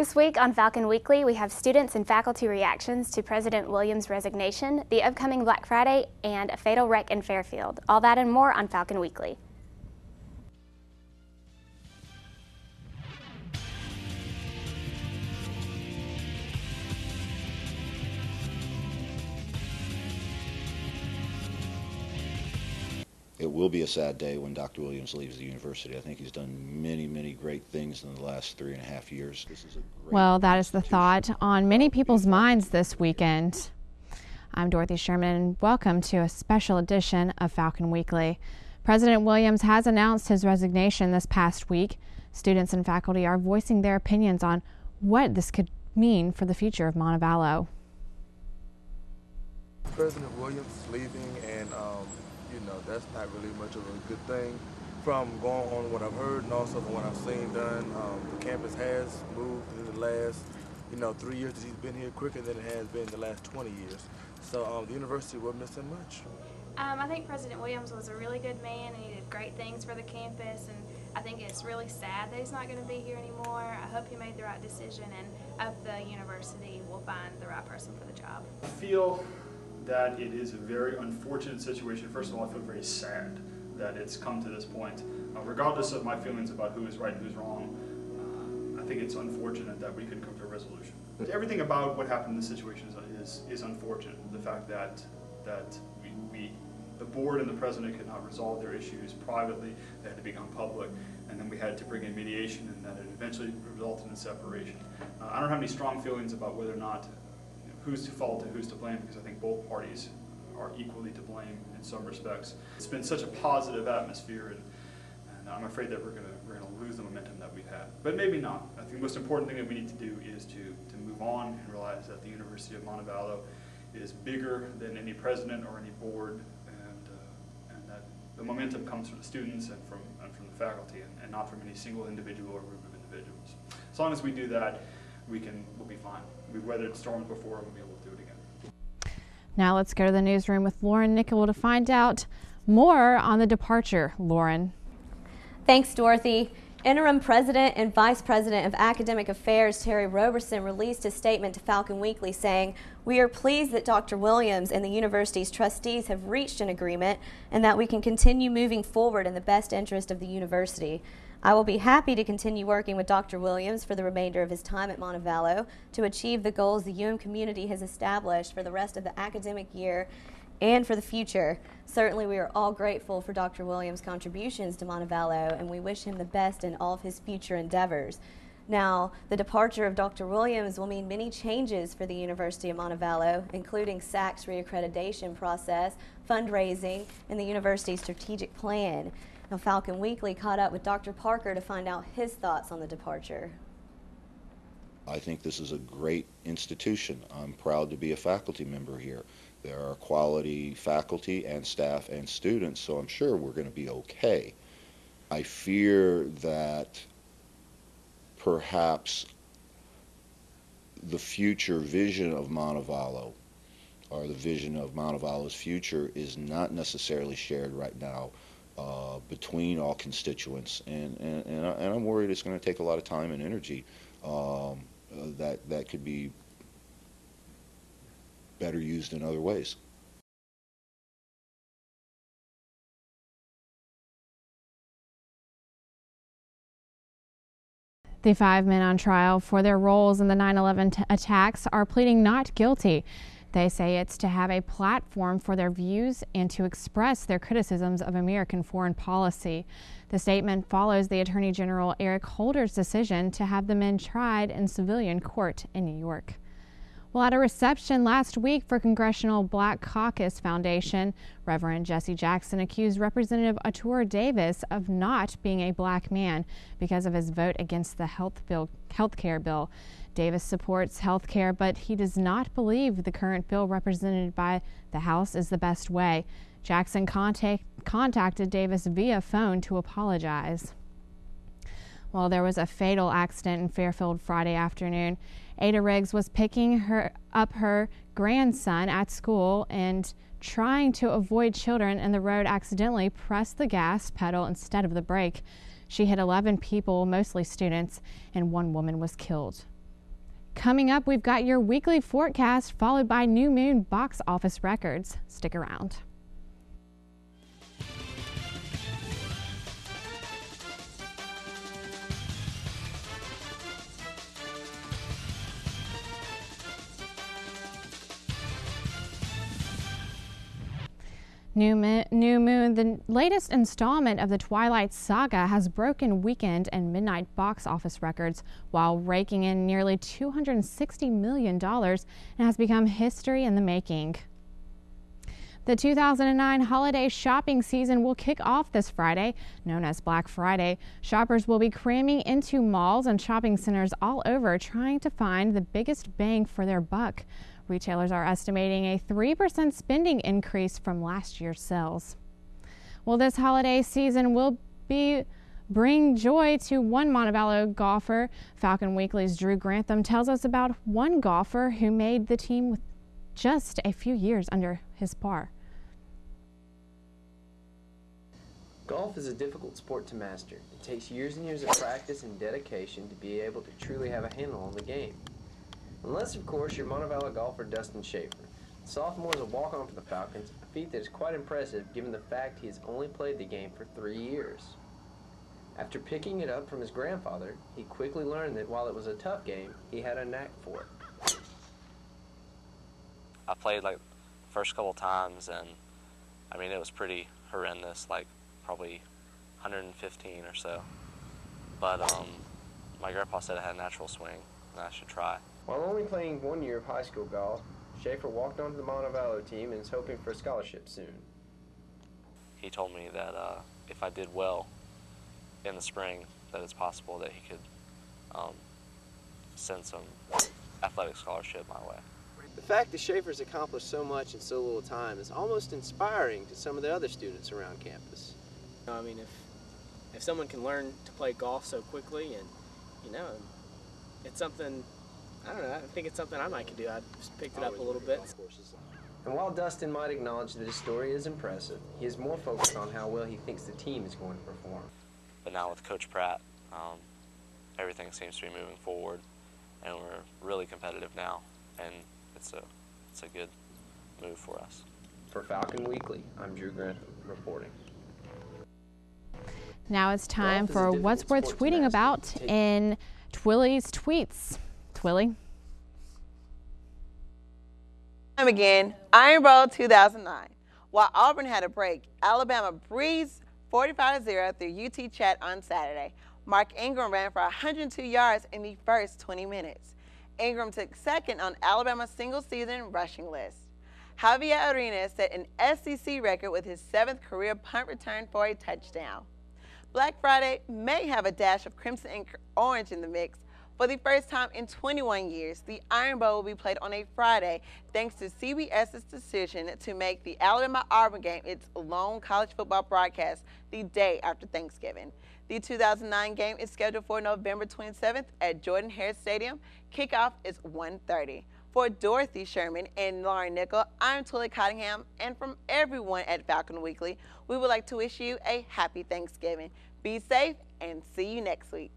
This week on Falcon Weekly, we have students and faculty reactions to President Williams' resignation, the upcoming Black Friday, and a fatal wreck in Fairfield. All that and more on Falcon Weekly. It will be a sad day when Dr. Williams leaves the university. I think he's done many, many great things in the last 3.5 years. Well, that is the thought on many people's minds this weekend. I'm Dorothy Sherman, and welcome to a special edition of Falcon Weekly. President Williams has announced his resignation this past week. Students and faculty are voicing their opinions on what this could mean for the future of Montevallo. President Williams leaving, and that's not really much of a good thing. From going on what I've heard and also from what I've seen done, the campus has moved in the last 3 years that he's been here quicker than it has been the last 20 years. So the university will miss him much. I think President Williams was a really good man, and he did great things for the campus, and I think it's really sad that he's not going to be here anymore. I hope he made the right decision, and I hope the university will find the right person for the job. I feel that it is a very unfortunate situation. First of all, I feel very sad that it's come to this point. Regardless of my feelings about who is right and who's wrong, I think it's unfortunate that we couldn't come to a resolution. Everything about what happened in this situation is unfortunate. The fact that the board and the president could not resolve their issues privately, they had to become public, and then we had to bring in mediation, and that it eventually resulted in separation. I don't have any strong feelings about whether or not who's to fault and who's to blame, because I think both parties are equally to blame in some respects. It's been such a positive atmosphere, and I'm afraid that we're gonna lose the momentum that we've had. But maybe not. I think the most important thing that we need to do is to move on and realize that the University of Montevallo is bigger than any president or any board, and that the momentum comes from the students and from the faculty, and not from any single individual or group of individuals. As long as we do that, we'll be fine. We've weathered storms before, and we'll be able to do it again. Now let's go to the newsroom with Lauren Nickel to find out more on the departure. Lauren. Thanks, Dorothy. Interim President and Vice President of Academic Affairs Terry Roberson released a statement to Falcon Weekly saying, "We are pleased that Dr. Williams and the university's trustees have reached an agreement and that we can continue moving forward in the best interest of the university. I will be happy to continue working with Dr. Williams for the remainder of his time at Montevallo to achieve the goals the UM community has established for the rest of the academic year and for the future. Certainly we are all grateful for Dr. Williams' contributions to Montevallo, and we wish him the best in all of his future endeavors." Now, the departure of Dr. Williams will mean many changes for the University of Montevallo, including SAC's reaccreditation process, fundraising, and the university's strategic plan. Now, Falcon Weekly caught up with Dr. Parker to find out his thoughts on the departure. I think this is a great institution. I'm proud to be a faculty member here. There are quality faculty and staff and students, so I'm sure we're going to be okay. I fear that perhaps the future vision of Montevallo, or the vision of Montevallo's future, is not necessarily shared right now between all constituents, and I'm worried it's going to take a lot of time and energy that could be better used in other ways. The 5 men on trial for their roles in the 9/11 attacks are pleading not guilty. They say it's to have a platform for their views and to express their criticisms of American foreign policy. The statement follows the Attorney General Eric Holder's decision to have the men tried in civilian court in New York. Well, at a reception last week for Congressional Black Caucus Foundation, Reverend Jesse Jackson accused Representative Artur Davis of not being a black man because of his vote against the health care bill. Davis supports health care, but he does not believe the current bill represented by the House is the best way. Jackson contacted Davis via phone to apologize. Well, there was a fatal accident in Fairfield Friday afternoon. Ada Riggs was picking up her grandson at school and trying to avoid children in the road accidentally pressed the gas pedal instead of the brake. She hit 11 people, mostly students, and one woman was killed. Coming up, we've got your weekly forecast followed by New Moon box office records. Stick around. New Moon, the latest installment of the Twilight Saga, has broken weekend and midnight box office records while raking in nearly $260 million and has become history in the making. The 2009 holiday shopping season will kick off this Friday, known as Black Friday. Shoppers will be cramming into malls and shopping centers all over trying to find the biggest bang for their buck. Retailers are estimating a 3% spending increase from last year's sales. Well, this holiday season will bring joy to one Montevallo golfer. Falcon Weekly's Drew Grantham tells us about one golfer who made the team with just a few years under his par. Golf is a difficult sport to master. It takes years and years of practice and dedication to be able to truly have a handle on the game. Unless, of course, you're Montevallo golfer Dustin Schaefer. Sophomore is a walk-on for the Falcons, a feat that is quite impressive given the fact he has only played the game for 3 years. After picking it up from his grandfather, he quickly learned that while it was a tough game, he had a knack for it. I played like the first couple times, and I mean, it was pretty horrendous, like probably 115 or so. But my grandpa said I had a natural swing and I should try. While only playing 1 year of high school golf, Schaefer walked onto the Montevallo team and is hoping for a scholarship soon. He told me that if I did well in the spring, that it's possible that he could send some athletic scholarship my way. The fact that Schaefer's accomplished so much in so little time is almost inspiring to some of the other students around campus. I mean, if someone can learn to play golf so quickly, and you know, it's something, I don't know, I think it's something I might could do. I just picked it up a little bit. And while Dustin might acknowledge that his story is impressive, he is more focused on how well he thinks the team is going to perform. But now with Coach Pratt, everything seems to be moving forward, and we're really competitive now, and it's a good move for us. For Falcon Weekly, I'm Drew Grantham reporting. Now it's time for what's worth tweeting about in Twilly's tweets. Twilly. Again, Iron Bowl 2009. While Auburn had a break, Alabama breezed 45-0 through UT Chat on Saturday. Mark Ingram ran for 102 yards in the first 20 minutes. Ingram took second on Alabama's single-season rushing list. Javier Arenas set an SEC record with his 7th career punt return for a touchdown. Black Friday may have a dash of crimson and orange in the mix. For the first time in 21 years, the Iron Bowl will be played on a Friday thanks to CBS's decision to make the Alabama-Auburn game its lone college football broadcast the day after Thanksgiving. The 2009 game is scheduled for November 27th at Jordan-Hare Stadium. Kickoff is 1:30. For Dorothy Sherman and Lauren Nickel, I'm Tully Cottingham, and from everyone at Falcon Weekly, we would like to wish you a happy Thanksgiving. Be safe and see you next week.